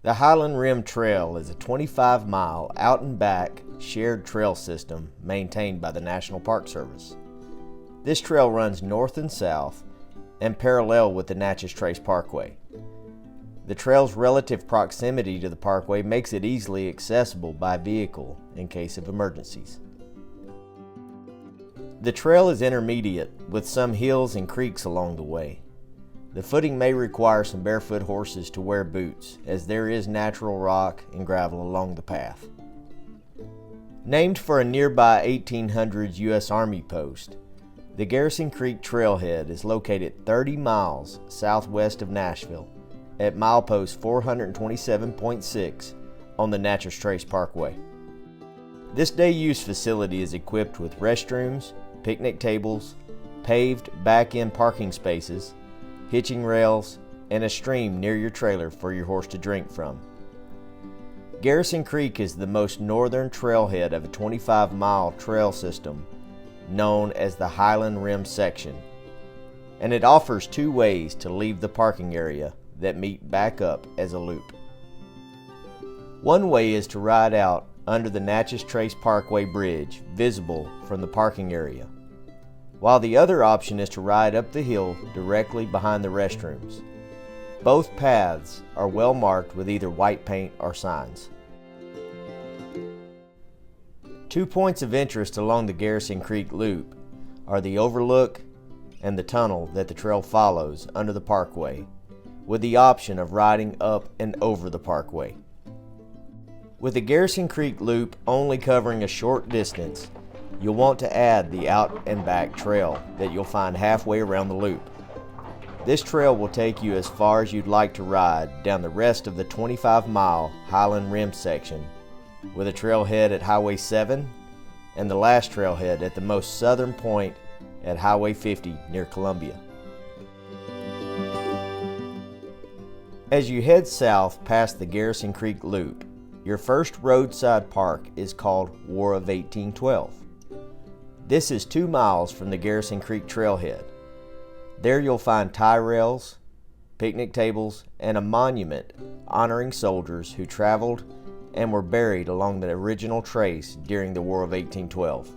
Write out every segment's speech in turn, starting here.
The Highland Rim Trail is a 25-mile out-and-back shared trail system maintained by the National Park Service. This trail runs north and south and parallel with the Natchez Trace Parkway. The trail's relative proximity to the parkway makes it easily accessible by vehicle in case of emergencies. The trail is intermediate with some hills and creeks along the way. The footing may require some barefoot horses to wear boots, as there is natural rock and gravel along the path. Named for a nearby 1800s U.S. Army post, the Garrison Creek Trailhead is located 30 miles southwest of Nashville at milepost 427.6 on the Natchez Trace Parkway. This day-use facility is equipped with restrooms, picnic tables, paved back-end parking spaces, hitching rails, and a stream near your trailer for your horse to drink from. Garrison Creek is the most northern trailhead of a 25-mile trail system known as the Highland Rim section, and it offers two ways to leave the parking area that meet back up as a loop. One way is to ride out under the Natchez Trace Parkway bridge visible from the parking area, while the other option is to ride up the hill directly behind the restrooms. Both paths are well marked with either white paint or signs. 2 points of interest along the Garrison Creek Loop are the Overlook and the tunnel that the trail follows under the parkway, with the option of riding up and over the parkway. With the Garrison Creek Loop only covering a short distance, you'll want to add the out and back trail that you'll find halfway around the loop. This trail will take you as far as you'd like to ride down the rest of the 25-mile Highland Rim section, with a trailhead at Highway 7 and the last trailhead at the most southern point at Highway 50 near Columbia. As you head south past the Garrison Creek Loop, your first roadside park is called War of 1812. This is 2 miles from the Garrison Creek Trailhead. There you'll find tie rails, picnic tables, and a monument honoring soldiers who traveled and were buried along the original trace during the War of 1812.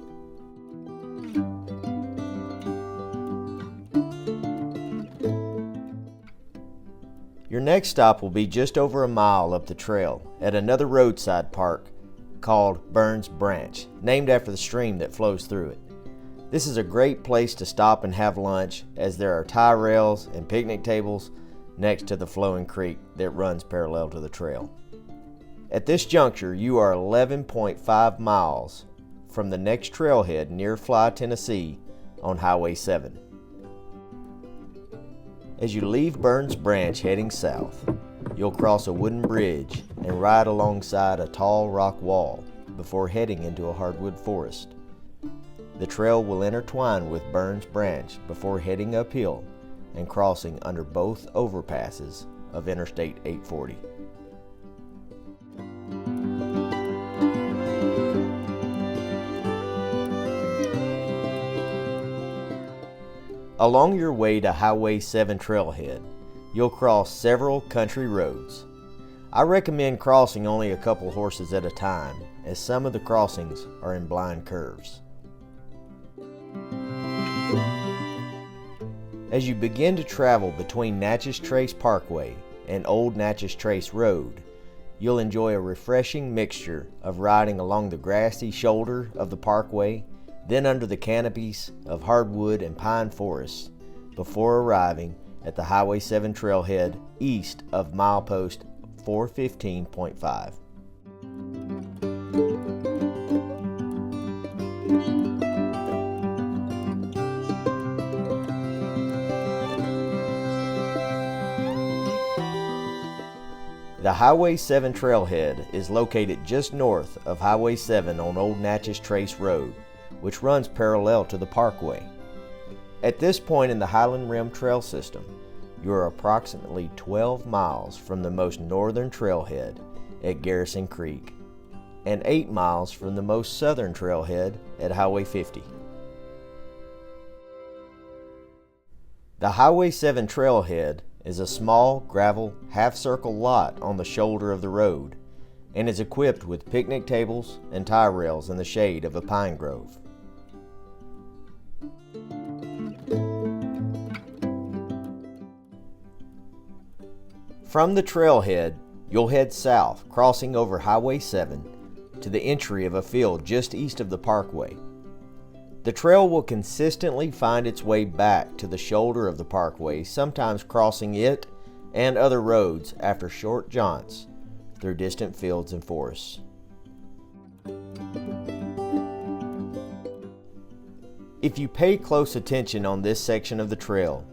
Your next stop will be just over a mile up the trail at another roadside park called Burns Branch, named after the stream that flows through it. This is a great place to stop and have lunch, as there are tie rails and picnic tables next to the flowing creek that runs parallel to the trail. At this juncture, you are 11.5 miles from the next trailhead near Fly, Tennessee on Highway 7. As you leave Burns Branch heading south, you'll cross a wooden bridge and ride alongside a tall rock wall before heading into a hardwood forest. The trail will intertwine with Burns Branch before heading uphill and crossing under both overpasses of Interstate 840. Along your way to Highway 7 Trailhead, you'll cross several country roads. I recommend crossing only a couple horses at a time, as some of the crossings are in blind curves. As you begin to travel between Natchez Trace Parkway and Old Natchez Trace Road, you'll enjoy a refreshing mixture of riding along the grassy shoulder of the parkway, then under the canopies of hardwood and pine forests, before arriving at the Highway 7 Trailhead east of milepost 415.5. The Highway 7 Trailhead is located just north of Highway 7 on Old Natchez Trace Road, which runs parallel to the parkway. At this point in the Highland Rim Trail system, you are approximately 12 miles from the most northern trailhead at Garrison Creek and 8 miles from the most southern trailhead at Highway 50. The Highway 7 Trailhead is a small gravel half-circle lot on the shoulder of the road and is equipped with picnic tables and tie rails in the shade of a pine grove. From the trailhead, you'll head south, crossing over Highway 7 to the entry of a field just east of the parkway. The trail will consistently find its way back to the shoulder of the parkway, sometimes crossing it and other roads after short jaunts through distant fields and forests. If you pay close attention on this section of the trail,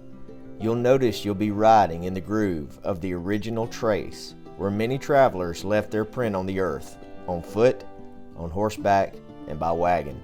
you'll notice you'll be riding in the groove of the original trace, where many travelers left their print on the earth, on foot, on horseback, and by wagon.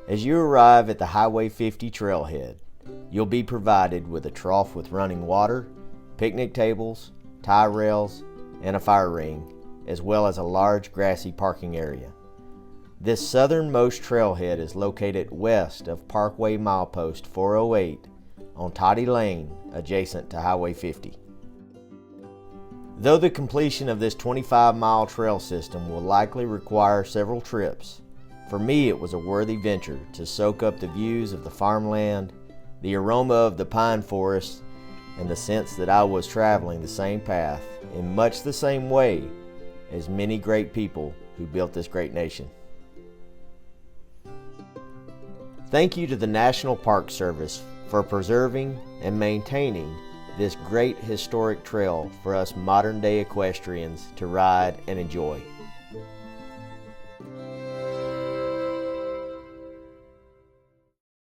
As you arrive at the Highway 50 trailhead, you'll be provided with a trough with running water, picnic tables, tie rails, and a fire ring, as well as a large grassy parking area. This southernmost trailhead is located west of Parkway milepost 408 on Toddy Lane, adjacent to Highway 50. Though the completion of this 25-mile trail system will likely require several trips, for me it was a worthy venture to soak up the views of the farmland, the aroma of the pine forest, and the sense that I was traveling the same path in much the same way as many great people who built this great nation. Thank you to the National Park Service for preserving and maintaining this great historic trail for us modern-day equestrians to ride and enjoy.